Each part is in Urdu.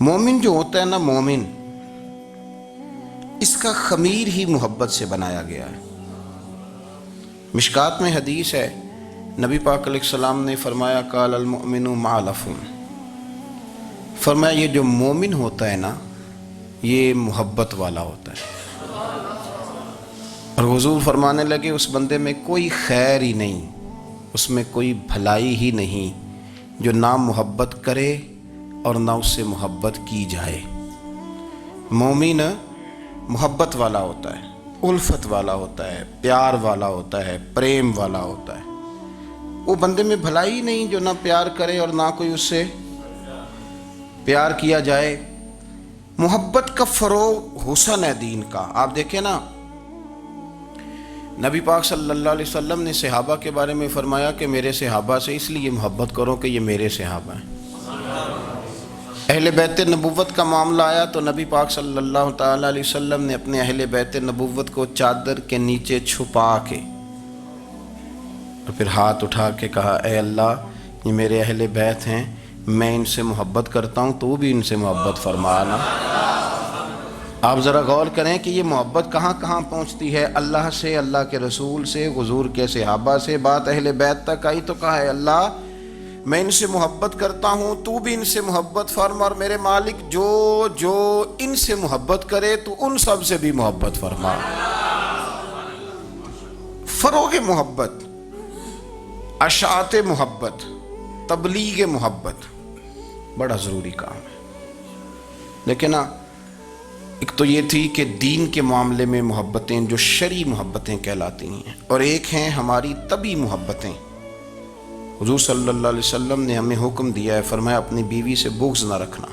مومن جو ہوتا ہے نا، مومن، اس کا خمیر ہی محبت سے بنایا گیا ہے۔ مشکات میں حدیث ہے، نبی پاک علیہ السلام نے فرمایا قال المؤمن معلف، فرمایا یہ جو مومن ہوتا ہے نا، یہ محبت والا ہوتا ہے۔ اور حضور فرمانے لگے اس بندے میں کوئی خیر ہی نہیں، اس میں کوئی بھلائی ہی نہیں جو نہ محبت کرے اور نہ اس سے محبت کی جائے۔ مومن محبت والا ہوتا ہے، الفت والا ہوتا ہے، پیار والا ہوتا ہے، پریم والا ہوتا ہے۔ وہ بندے میں بھلائی نہیں جو نہ پیار کرے اور نہ کوئی اس سے پیار کیا جائے۔ محبت کا فروغ حسن ہے دین کا۔ آپ دیکھیں نا، نبی پاک صلی اللہ علیہ وسلم نے صحابہ کے بارے میں فرمایا کہ میرے صحابہ سے اس لیے محبت کرو کہ یہ میرے صحابہ ہیں۔ اہل بیت نبوت کا معاملہ آیا تو نبی پاک صلی اللہ تعالیٰ علیہ وسلم نے اپنے اہل بیت نبوت کو چادر کے نیچے چھپا کے اور پھر ہاتھ اٹھا کے کہا، اے اللہ، یہ میرے اہل بیت ہیں، میں ان سے محبت کرتا ہوں، تو بھی ان سے محبت فرمانا۔ آپ ذرا غور کریں کہ یہ محبت کہاں کہاں پہنچتی ہے، اللہ سے، اللہ کے رسول سے، حضور کے صحابہ سے، بات اہل بیت تک آئی تو کہا، ہے اللہ میں ان سے محبت کرتا ہوں، تو بھی ان سے محبت فرما، اور میرے مالک جو ان سے محبت کرے تو ان سب سے بھی محبت فرما۔ فروغ محبت، اشاعت محبت، تبلیغ محبت بڑا ضروری کام ہے۔ لیکن ایک تو یہ تھی کہ دین کے معاملے میں محبتیں جو شرعی محبتیں کہلاتی ہیں، اور ایک ہیں ہماری طبعی محبتیں۔ حضور صلی اللہ علیہ وسلم نے ہمیں حکم دیا ہے، فرمایا اپنی بیوی سے بغض نہ رکھنا۔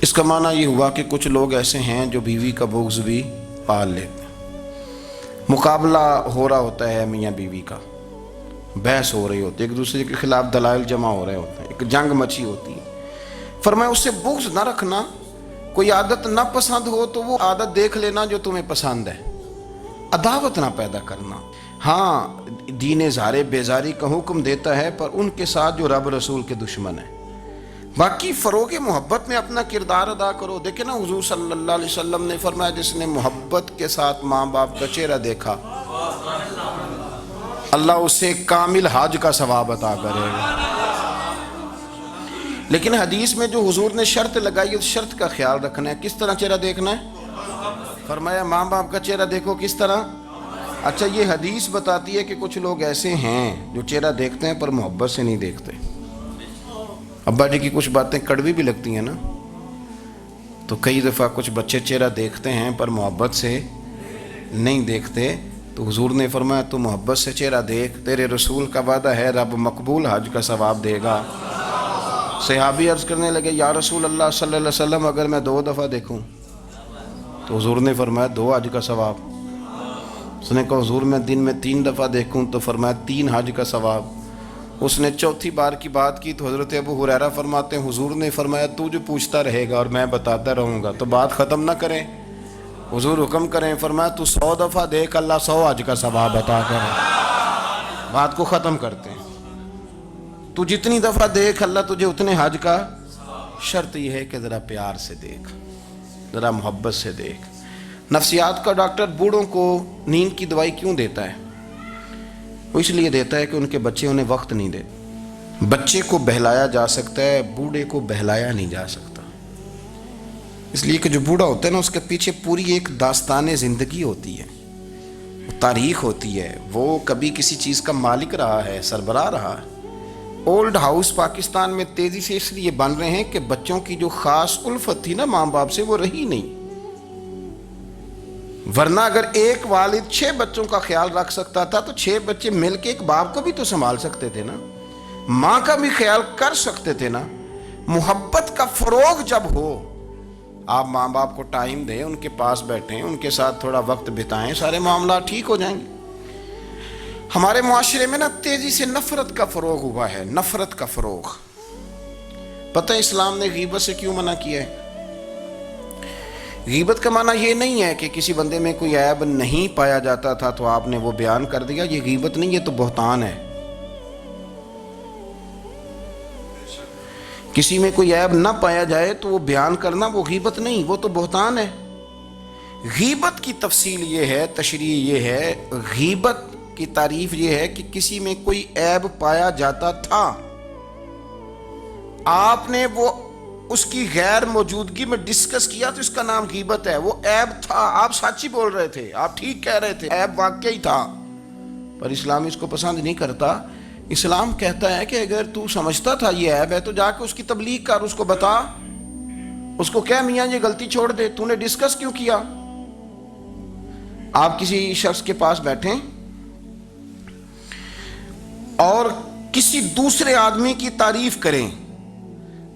اس کا معنی یہ ہوا کہ کچھ لوگ ایسے ہیں جو بیوی کا بغض بھی پال لیتے ہیں۔ مقابلہ ہو رہا ہوتا ہے میاں بیوی کا، بحث ہو رہی ہوتی ہے، ایک دوسرے کے خلاف دلائل جمع ہو رہے ہوتے ہیں، ایک جنگ مچی ہوتی ہے۔ فرمایا اس سے بغض نہ رکھنا۔ کوئی عادت نہ پسند ہو تو وہ عادت دیکھ لینا جو تمہیں پسند ہے، عداوت نہ پیدا کرنا۔ ہاں، دین اظہار بیزاری کا حکم دیتا ہے، پر ان کے ساتھ جو رب رسول کے دشمن ہیں۔ باقی فروغ محبت میں اپنا کردار ادا کرو۔ دیکھیں نا، حضور صلی اللہ علیہ وسلم نے فرمایا جس نے محبت کے ساتھ ماں باپ کا چہرہ دیکھا، اللہ اسے کامل حج کا ثواب عطا کرے گا۔ لیکن حدیث میں جو حضور نے شرط لگائی، اس شرط کا خیال رکھنا ہے۔ کس طرح چہرہ دیکھنا ہے؟ فرمایا ماں باپ کا چہرہ دیکھو کس طرح۔ اچھا، یہ حدیث بتاتی ہے کہ کچھ لوگ ایسے ہیں جو چہرہ دیکھتے ہیں پر محبت سے نہیں دیکھتے۔ ابا جی کی کچھ باتیں کڑوی بھی لگتی ہیں نا، تو کئی دفعہ کچھ بچے چہرہ دیکھتے ہیں پر محبت سے نہیں دیکھتے، تو حضور نے فرمایا تو محبت سے چہرہ دیکھ، تیرے رسول کا وعدہ ہے رب مقبول حج کا ثواب دے گا۔ صحابی عرض کرنے لگے، یا رسول اللہ صلی اللہ علیہ وسلم اگر میں 2 دفعہ دیکھوں؟ تو حضور نے فرمایا 2 حج کا ثواب۔ اس نے کہا حضور میں دن میں 3 دفعہ دیکھوں؟ تو فرمایا 3 حج کا ثواب۔ اس نے چوتھی بار کی بات کی تو حضرت ابو ہریرہ فرماتے ہیں حضور نے فرمایا تو جو پوچھتا رہے گا اور میں بتاتا رہوں گا تو بات ختم نہ کریں۔ حضور حکم کریں، فرمایا تو 100 دفعہ دیکھ، اللہ 100 حج کا ثواب عطا کرے۔ بات کو ختم کرتے ہیں۔ تو جتنی دفعہ دیکھ اللہ تجھے اتنے حج کا۔ شرط یہ ہے کہ ذرا پیار سے دیکھ، ذرا محبت سے دیکھ۔ نفسیات کا ڈاکٹر بوڑھوں کو نیند کی دوائی کیوں دیتا ہے؟ وہ اس لیے دیتا ہے کہ ان کے بچے انہیں وقت نہیں دیتے۔ بچے کو بہلایا جا سکتا ہے، بوڑھے کو بہلایا نہیں جا سکتا۔ اس لیے کہ جو بوڑھا ہوتا ہے نا، اس کے پیچھے پوری ایک داستان زندگی ہوتی ہے، تاریخ ہوتی ہے، وہ کبھی کسی چیز کا مالک رہا ہے، سربراہ رہا ہے۔ اولڈ ہاؤس پاکستان میں تیزی سے اس لیے بن رہے ہیں کہ بچوں کی جو خاص الفت تھی نا ماں باپ سے، وہ رہی نہیں۔ ورنہ اگر ایک والد 6 بچوں کا خیال رکھ سکتا تھا تو 6 بچے مل کے ایک باپ کو بھی تو سنبھال سکتے تھے نا، ماں کا بھی خیال کر سکتے تھے نا۔ محبت کا فروغ جب ہو، آپ ماں باپ کو ٹائم دیں، ان کے پاس بیٹھیں، ان کے ساتھ تھوڑا وقت بتائیں، سارے معاملات ٹھیک ہو جائیں گے۔ ہمارے معاشرے میں نا تیزی سے نفرت کا فروغ ہوا ہے، نفرت کا فروغ۔ پتہ ہے اسلام نے غیبت سے کیوں منع کیا ہے؟ غیبت کا معنی یہ نہیں ہے کہ کسی بندے میں کوئی عیب نہیں پایا جاتا تھا تو آپ نے وہ بیان کر دیا، یہ غیبت نہیں، یہ تو بہتان ہے۔ کسی میں کوئی عیب نہ پایا جائے تو وہ بیان کرنا وہ غیبت نہیں، وہ تو بہتان ہے۔ غیبت کی تفصیل یہ ہے، تشریح یہ ہے، غیبت کی تعریف یہ ہے کہ کسی میں کوئی عیب پایا جاتا تھا، آپ نے وہ اس کی غیر موجودگی میں ڈسکس کیا تو اس کا نام غیبت ہے۔ وہ عیب تھا، آپ سچ ہی بول رہے تھے، آپ ٹھیک کہہ رہے تھے، عیب واقعی تھا، پر اسلام اس کو پسند نہیں کرتا۔ اسلام کہتا ہے کہ اگر تو سمجھتا تھا یہ عیب ہے تو جا کے اس کی تبلیغ کر، اس کو بتا، اس کو کہہ میاں یہ غلطی چھوڑ دے، تو نے ڈسکس کیوں کیا؟ آپ کسی شخص کے پاس بیٹھیں اور کسی دوسرے آدمی کی تعریف کریں،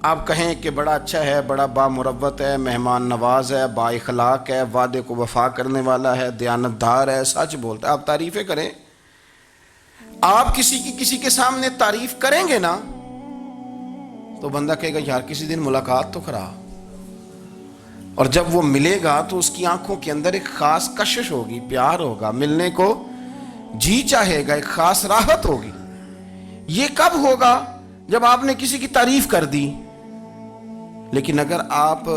آپ کہیں کہ بڑا اچھا ہے، بڑا بامروت ہے، مہمان نواز ہے، با اخلاق ہے، وعدے کو وفا کرنے والا ہے، دیانتدار ہے، سچ بولتا ہے، آپ تعریفیں کریں۔ آپ کسی کے سامنے تعریف کریں گے نا تو بندہ کہے گا یار کسی دن ملاقات تو کرا، اور جب وہ ملے گا تو اس کی آنکھوں کے اندر ایک خاص کشش ہوگی، پیار ہوگا، ملنے کو جی چاہے گا، ایک خاص راحت ہوگی۔ یہ کب ہوگا؟ جب آپ نے کسی کی تعریف کر دی۔ لیکن اگر آپ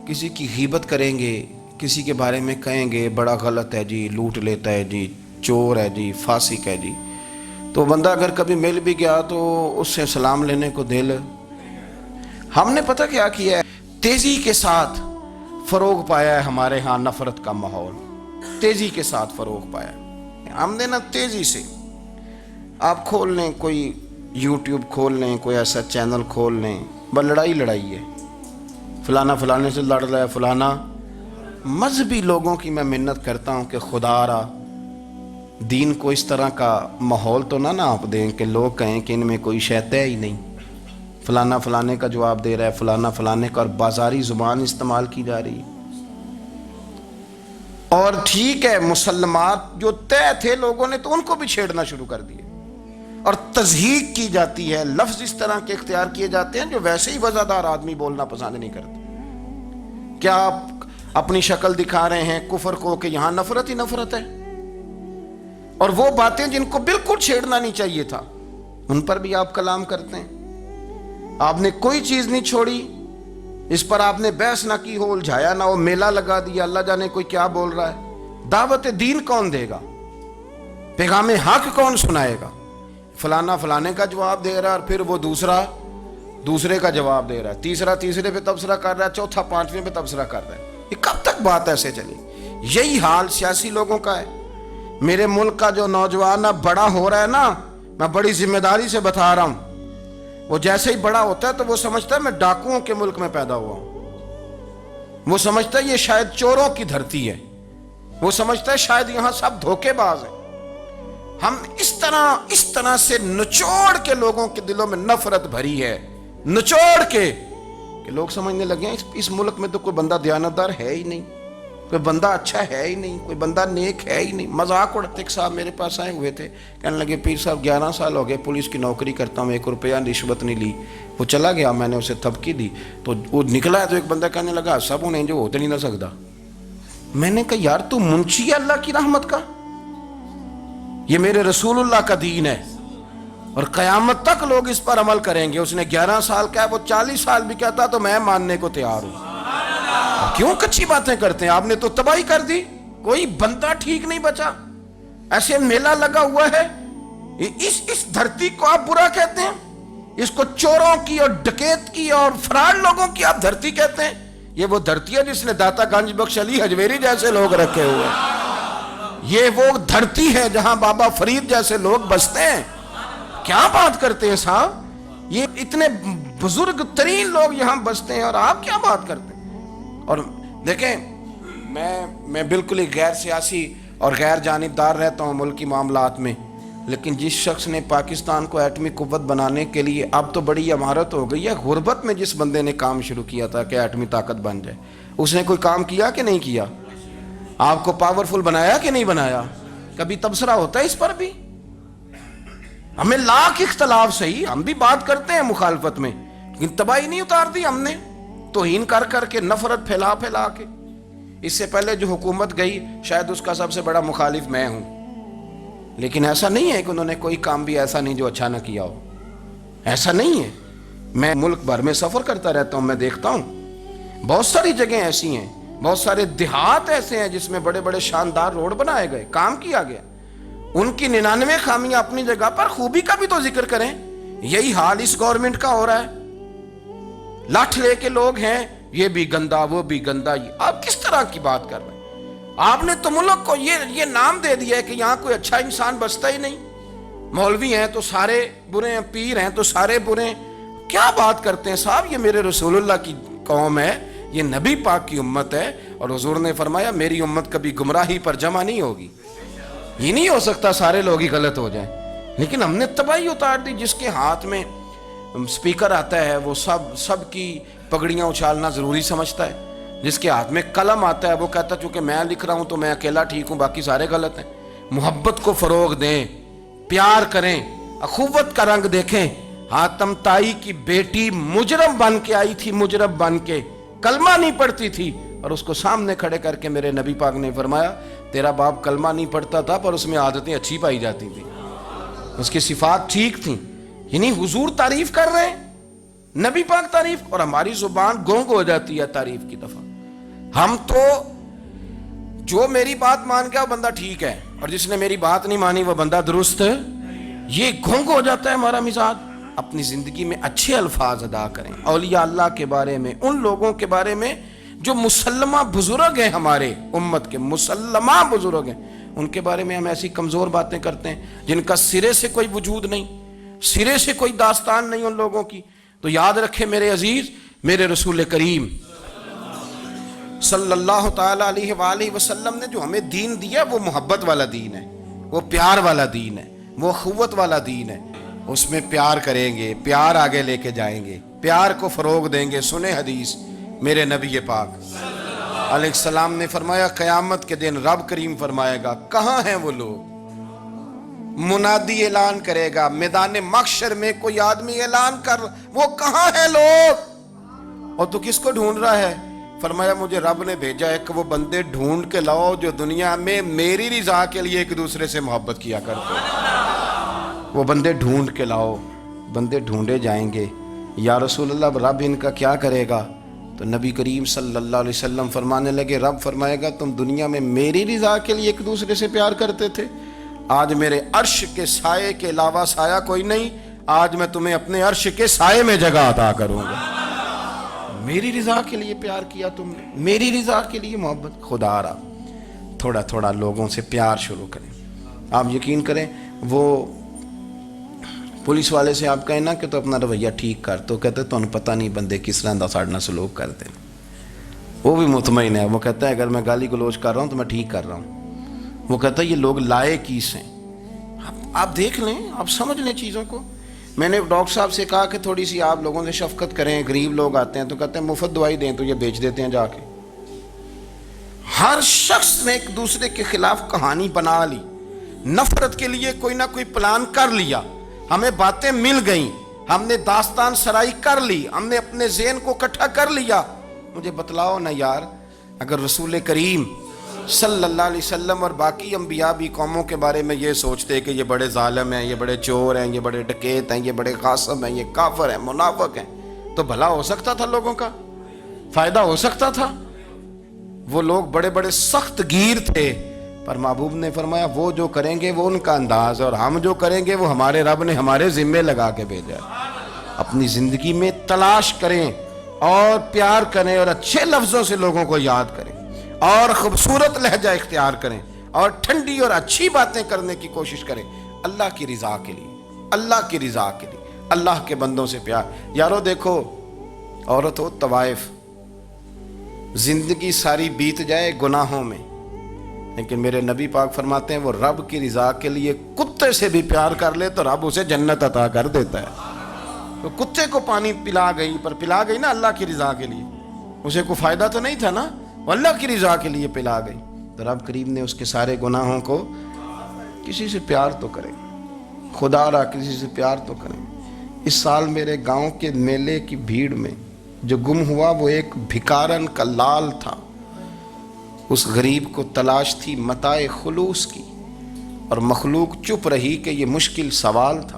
کسی کی غیبت کریں گے، کسی کے بارے میں کہیں گے بڑا غلط ہے جی، لوٹ لیتا ہے جی، چور ہے جی، فاسق ہے جی، تو بندہ اگر کبھی مل بھی گیا تو اس سے سلام لینے کو دل۔ ہم نے پتہ کیا کیا ہے؟ تیزی کے ساتھ فروغ پایا ہے ہمارے ہاں نفرت کا ماحول، تیزی کے ساتھ فروغ پایا ہے ہم نے نا، تیزی سے۔ آپ کھول لیں، کوئی یوٹیوب کھول لیں، کوئی ایسا چینل کھول لیں، بس لڑائی ہے، فلانا فلانے سے لڑ رہا ہے، فلانا۔ مذہبی لوگوں کی میں منت کرتا ہوں کہ خدا را دین کو اس طرح کا ماحول تو نہ آپ دیں کہ لوگ کہیں کہ ان میں کوئی شے ہے ہی نہیں، فلانا فلانے کا جواب دے رہا ہے، فلانا فلانے کا، اور بازاری زبان استعمال کی جا رہی ہے۔ اور ٹھیک ہے، مسلمات جو طے تھے لوگوں نے تو ان کو بھی چھیڑنا شروع کر دیے، اور تضحیق کی جاتی ہے، لفظ اس طرح کے اختیار کیے جاتے ہیں جو ویسے ہی وزادار آدمی بولنا پسند نہیں کرتے۔ کیا آپ اپنی شکل دکھا رہے ہیں کفر کو کہ یہاں نفرت ہی نفرت ہے، اور وہ باتیں جن کو بالکل چھیڑنا نہیں چاہیے تھا ان پر بھی آپ کلام کرتے ہیں۔ آپ نے کوئی چیز نہیں چھوڑی، اس پر آپ نے بحث نہ کی ہو، الجھایا نہ ہو، میلہ لگا دیا، اللہ جانے کوئی کیا بول رہا ہے۔ دعوت دین کون دے گا؟ پیغام حق کون سنائے گا؟ فلانا فلانے کا جواب دے رہا ہے، اور پھر وہ دوسرے کا جواب دے رہا ہے، تیسرا تیسرے پہ تبصرہ کر رہا ہے، چوتھا پانچویں پہ تبصرہ کر رہا ہے۔ یہ کب تک بات ایسے چلی؟ یہی حال سیاسی لوگوں کا ہے۔ میرے ملک کا جو نوجوان اب بڑا ہو رہا ہے نا، میں بڑی ذمہ داری سے بتا رہا ہوں، وہ جیسے ہی بڑا ہوتا ہے تو وہ سمجھتا ہے میں ڈاکوؤں کے ملک میں پیدا ہوا ہوں، وہ سمجھتا ہے یہ شاید چوروں کی دھرتی ہے، وہ سمجھتا ہے شاید یہاں سب دھوکے باز ہیں۔ ہم اس طرح سے نچوڑ کے لوگوں کے دلوں میں نفرت بھری ہے، نچوڑ کے کہ لوگ سمجھنے لگے ہیں اس ملک میں تو کوئی بندہ دیانتدار ہے ہی نہیں، کوئی بندہ اچھا ہے ہی نہیں، کوئی بندہ نیک ہے ہی نہیں۔ مذاق اڑاتے ایک صاحب میرے پاس آئے ہوئے تھے، کہنے لگے پیر صاحب 11 سال ہو گئے پولیس کی نوکری کرتا ہوں، 1 روپیہ رشوت نہیں لی۔ وہ چلا گیا، میں نے اسے تھپکی دی تو وہ نکلا ہے، تو ایک بندہ کہنے لگا سب انہیں جو ہوتے نہیں نہ سکتا۔ میں نے کہا یار تو منشی ہے اللہ کی رحمت کا، یہ میرے رسول اللہ کا دین ہے، اور قیامت تک لوگ اس پر عمل کریں گے۔ اس نے 11 سال کا ہے، وہ 40 سال بھی کہتا تو میں ماننے کو تیار ہوں۔ کیوں کچھی باتیں کرتے ہیں؟ آپ نے تو تباہی کر دی، کوئی بندہ ٹھیک نہیں بچا۔ ایسے میلہ لگا ہوا ہے، اس دھرتی کو آپ برا کہتے ہیں، اس کو چوروں کی اور ڈکیت کی اور فرار لوگوں کی آپ دھرتی کہتے ہیں۔ یہ وہ دھرتی ہے جس نے داتا گنج بخش علی حجویری جیسے لوگ رکھے ہوئے ہیں، یہ وہ دھرتی ہے جہاں بابا فرید جیسے لوگ بستے ہیں۔ کیا بات کرتے ہیں صاحب؟ یہ اتنے بزرگ ترین لوگ یہاں بستے ہیں اور آپ کیا بات کرتے ہیں؟ اور دیکھیں، میں بالکل ہی غیر سیاسی اور غیر جانبدار رہتا ہوں ملکی معاملات میں، لیکن جس شخص نے پاکستان کو ایٹمی قوت بنانے کے لیے، اب تو بڑی عمارت ہو گئی ہے، غربت میں جس بندے نے کام شروع کیا تھا کہ ایٹمی طاقت بن جائے، اس نے کوئی کام کیا کہ نہیں کیا؟ آپ کو پاورفل بنایا کہ نہیں بنایا؟ کبھی تبصرہ ہوتا ہے اس پر بھی؟ ہمیں لاکھ اختلاف صحیح، ہم بھی بات کرتے ہیں مخالفت میں، لیکن تباہی نہیں اتار دی ہم نے، توہین کر کر کے، نفرت پھیلا پھیلا کے۔ اس سے پہلے جو حکومت گئی شاید اس کا سب سے بڑا مخالف میں ہوں، لیکن ایسا نہیں ہے کہ انہوں نے کوئی کام بھی ایسا نہیں جو اچھا نہ کیا ہو، ایسا نہیں ہے۔ میں ملک بھر میں سفر کرتا رہتا ہوں، میں دیکھتا ہوں بہت ساری جگہیں ایسی ہیں، بہت سارے دیہات ایسے ہیں جس میں بڑے بڑے شاندار روڈ بنائے گئے، کام کیا گیا، ان کی 99 خامیاں اپنی جگہ پر، خوبی کا بھی تو ذکر کریں۔ یہی حال اس گورنمنٹ کا ہو رہا ہے، لاٹھ لے کے لوگ ہیں، یہ بھی گندا وہ بھی گندا۔ آپ کس طرح کی بات کر رہے ہیں؟ آپ نے تو ملک کو یہ نام دے دیا ہے کہ یہاں کوئی اچھا انسان بستا ہی نہیں، مولوی ہیں تو سارے برے ہیں، پیر ہیں تو سارے برے ہیں۔ کیا بات کرتے ہیں صاحب؟ یہ میرے رسول اللہ کی قوم ہے، یہ نبی پاک کی امت ہے، اور حضور نے فرمایا میری امت کبھی گمراہی پر جمع نہیں ہوگی۔ یہ نہیں ہو سکتا سارے لوگ ہی غلط ہو جائیں، لیکن ہم نے تباہی اتار دی۔ جس کے ہاتھ میں سپیکر آتا ہے وہ سب کی پگڑیاں اچھالنا ضروری سمجھتا ہے، جس کے ہاتھ میں قلم آتا ہے وہ کہتا ہے چونکہ میں لکھ رہا ہوں تو میں اکیلا ٹھیک ہوں، باقی سارے غلط ہیں۔ محبت کو فروغ دیں، پیار کریں، اخوت کا رنگ دیکھیں۔ حاتم طائی کی بیٹی مجرم بن کے آئی تھی، مجرم بن کے کلمہ نہیں پڑھتی تھی، اور اس کو سامنے کھڑے کر کے میرے نبی پاک نے فرمایا تیرا باپ کلمہ نہیں پڑھتا تھا پر اس میں عادتیں اچھی پائی جاتی تھیں، اس کی صفات ٹھیک تھیں۔ یعنی حضور تعریف کر رہے ہیں، نبی پاک تعریف، اور ہماری زبان گونگ ہو جاتی ہے تعریف کی دفعہ۔ ہم تو جو میری بات مان گیا وہ بندہ ٹھیک ہے، اور جس نے میری بات نہیں مانی وہ بندہ درست ہے، یہ گونگ ہو جاتا ہے ہمارا مزاج۔ اپنی زندگی میں اچھے الفاظ ادا کریں، اولیاء اللہ کے بارے میں، ان لوگوں کے بارے میں جو مسلمہ بزرگ ہیں، ہمارے امت کے مسلمہ بزرگ ہیں، ان کے بارے میں ہم ایسی کمزور باتیں کرتے ہیں جن کا سرے سے کوئی وجود نہیں، سرے سے کوئی داستان نہیں ان لوگوں کی۔ تو یاد رکھیں میرے عزیز، میرے رسول کریم صلی اللہ تعالیٰ علیہ وآلہ وسلم نے جو ہمیں دین دیا وہ محبت والا دین ہے، وہ پیار والا دین ہے، وہ اخوت والا دین ہے۔ اس میں پیار کریں گے، پیار آگے لے کے جائیں گے، پیار کو فروغ دیں گے۔ سنیں حدیث میرے نبی پاک علیہ السلام نے فرمایا قیامت کے دن رب کریم فرمائے گا کہاں ہیں وہ لوگ؟ منادی اعلان کرے گا میدان محشر میں، کوئی آدمی اعلان کر وہ کہاں ہیں لوگ؟ اور تو کس کو ڈھونڈ رہا ہے؟ فرمایا مجھے رب نے بھیجا ہے کہ وہ بندے ڈھونڈ کے لاؤ جو دنیا میں میری رضا کے لیے ایک دوسرے سے محبت کیا کرتے ہیں۔ وہ بندے ڈھونڈ کے لاؤ، بندے ڈھونڈے جائیں گے۔ یا رسول اللہ رب ان کا کیا کرے گا؟ تو نبی کریم صلی اللہ علیہ وسلم فرمانے لگے رب فرمائے گا تم دنیا میں میری رضا کے لیے ایک دوسرے سے پیار کرتے تھے، آج میرے عرش کے سائے کے علاوہ سایہ کوئی نہیں، آج میں تمہیں اپنے عرش کے سائے میں جگہ عطا کروں گا۔ میری رضا کے لیے پیار کیا تم نے، میری رضا کے لیے محبت۔ خدا را تھوڑا تھوڑا لوگوں سے پیار شروع کریں۔ آپ یقین کریں وہ پولیس والے سے آپ کہیں نا کہ تو اپنا رویہ ٹھیک کر، تو کہتے تو انہیں پتہ نہیں بندے کس طرح ساڑھنا سلوک کرتے ہیں۔ وہ بھی مطمئن ہے، وہ کہتا ہے اگر میں گالی گلوچ کر رہا ہوں تو میں ٹھیک کر رہا ہوں۔ وہ کہتا ہے یہ لوگ لائے کیس ہیں۔ آپ دیکھ لیں، آپ سمجھ لیں چیزوں کو۔ میں نے ڈاکٹر صاحب سے کہا کہ تھوڑی سی آپ لوگوں سے شفقت کریں، غریب لوگ آتے ہیں تو کہتے ہیں مفت دوائی دیں تو یہ بیچ دیتے ہیں جا کے۔ ہر شخص نے ایک دوسرے کے خلاف کہانی بنا لی، نفرت کے لیے کوئی نہ کوئی پلان کر لیا، ہمیں باتیں مل گئیں، ہم نے داستان سرائی کر لی، ہم نے اپنے ذہن کو اکٹھا کر لیا۔ مجھے بتلاؤ نا یار، اگر رسول کریم صلی اللہ علیہ وسلم اور باقی انبیاء بھی قوموں کے بارے میں یہ سوچتے کہ یہ بڑے ظالم ہیں، یہ بڑے چور ہیں، یہ بڑے ڈکیت ہیں، یہ بڑے غاصب ہیں، یہ کافر ہیں، منافق ہیں، تو بھلا ہو سکتا تھا، لوگوں کا فائدہ ہو سکتا تھا۔ وہ لوگ بڑے بڑے سخت گیر تھے، پر محبوب نے فرمایا وہ جو کریں گے وہ ان کا انداز، اور ہم جو کریں گے وہ ہمارے رب نے ہمارے ذمے لگا کے بھیجا ہے۔ اپنی زندگی میں تلاش کریں اور پیار کریں اور اچھے لفظوں سے لوگوں کو یاد کریں اور خوبصورت لہجہ اختیار کریں اور ٹھنڈی اور اچھی باتیں کرنے کی کوشش کریں، اللہ کی رضا کے لیے، اللہ کی رضا کے لیے، اللہ کے بندوں سے پیار۔ یارو دیکھو، عورت ہو طوائف، زندگی ساری بیت جائے گناہوں میں، لیکن میرے نبی پاک فرماتے ہیں وہ رب کی رضا کے لیے کتے سے بھی پیار کر لے تو رب اسے جنت عطا کر دیتا ہے۔ تو کتے کو پانی پلا گئی، پر پلا گئی نا اللہ کی رضا کے لیے، اسے کوئی فائدہ تو نہیں تھا نا، وہ اللہ کی رضا کے لیے پلا گئی، تو رب کریم نے اس کے سارے گناہوں کو، کسی سے پیار تو کریں، خدا را کسی سے پیار تو کریں۔ اس سال میرے گاؤں کے میلے کی بھیڑ میں جو گم ہوا وہ ایک بھکارن کا لال تھا، اس غریب کو تلاش تھی متاع خلوص کی، اور مخلوق چپ رہی کہ یہ مشکل سوال تھا۔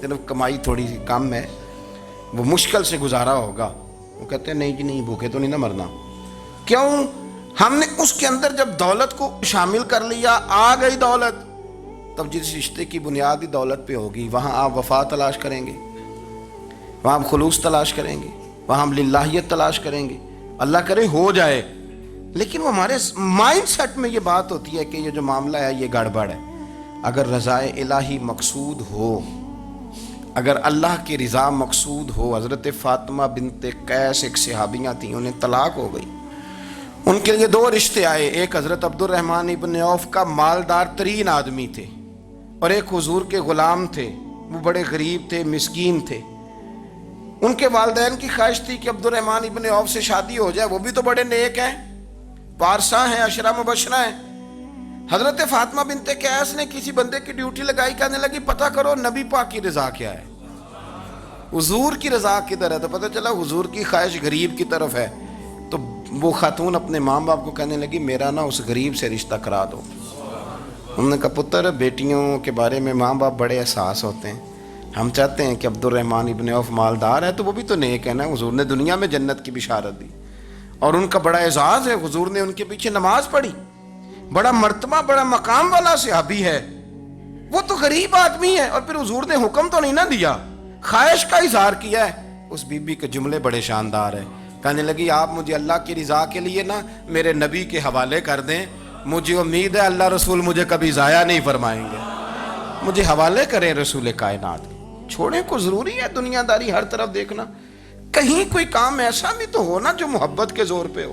صرف کمائی تھوڑی سی کم ہے، وہ مشکل سے گزارا ہوگا. وہ کہتے ہیں نہیں جی نہیں، بھوکے تو نہیں نہ مرنا. کیوں؟ ہم نے اس کے اندر جب دولت کو شامل کر لیا، آ گئی دولت، تب جس رشتے کی بنیاد ہی دولت پہ ہوگی، وہاں آپ وفا تلاش کریں گے، وہاں آپ خلوص تلاش کریں گے، وہاں ہم للہیت تلاش کریں گے. اللہ کرے ہو جائے، لیکن وہ ہمارے مائنڈ سیٹ میں یہ بات ہوتی ہے کہ یہ جو معاملہ ہے یہ گڑبڑ ہے. اگر رضائے الہی مقصود ہو، اگر اللہ کی رضا مقصود ہو. حضرت فاطمہ بنت قیس ایک صحابیہ تھیں، انہیں طلاق ہو گئی. ان کے لیے 2 رشتے آئے، ایک حضرت عبد الرحمن ابن عوف کا مالدار ترین آدمی تھے، اور ایک حضور کے غلام تھے، وہ بڑے غریب تھے، مسکین تھے. ان کے والدین کی خواہش تھی کہ عبد الرحمن ابن عوف سے شادی ہو جائے، وہ بھی تو بڑے نیک ہیں، پارسا ہیں، عشرہ مبشرہ ہیں. حضرت فاطمہ بنت قیس نے کسی بندے کی ڈیوٹی لگائی، کہنے لگی پتہ کرو نبی پاک کی رضا کیا ہے، حضور کی رضا کدھر ہے. تو پتہ چلا حضور کی خواہش غریب کی طرف ہے. تو وہ خاتون اپنے ماں باپ کو کہنے لگی میرا نا اس غریب سے رشتہ کرا دو. انہوں نے کہا پتر، بیٹیوں کے بارے میں ماں باپ بڑے احساس ہوتے ہیں، ہم چاہتے ہیں کہ عبد الرحمن ابن عوف مالدار ہے تو وہ بھی تو نیک ہے نا، حضور نے دنیا میں جنت کی بشارت دی اور ان کا بڑا اعزاز ہے، حضور نے ان کے پیچھے نماز پڑھی، بڑا مرتبہ بڑا مقام والا صحابی ہے، وہ تو غریب آدمی ہے. اور پھر حضور نے حکم تو نہیں نہ دیا، خواہش کا اظہار کیا ہے. اس بی بی کے جملے بڑے شاندار ہیں. کہنے لگی آپ مجھے اللہ کی رضا کے لیے نا میرے نبی کے حوالے کر دیں، مجھے امید ہے اللہ رسول مجھے کبھی ضائع نہیں فرمائیں گے، مجھے حوالے کریں رسول کائنات. چھوڑیں کو ضروری ہے دنیا داری ہر طرف دیکھنا، کہیں کوئی کام ایسا بھی تو ہو نا جو محبت کے زور پہ ہو،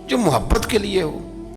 جو محبت کے لیے ہو.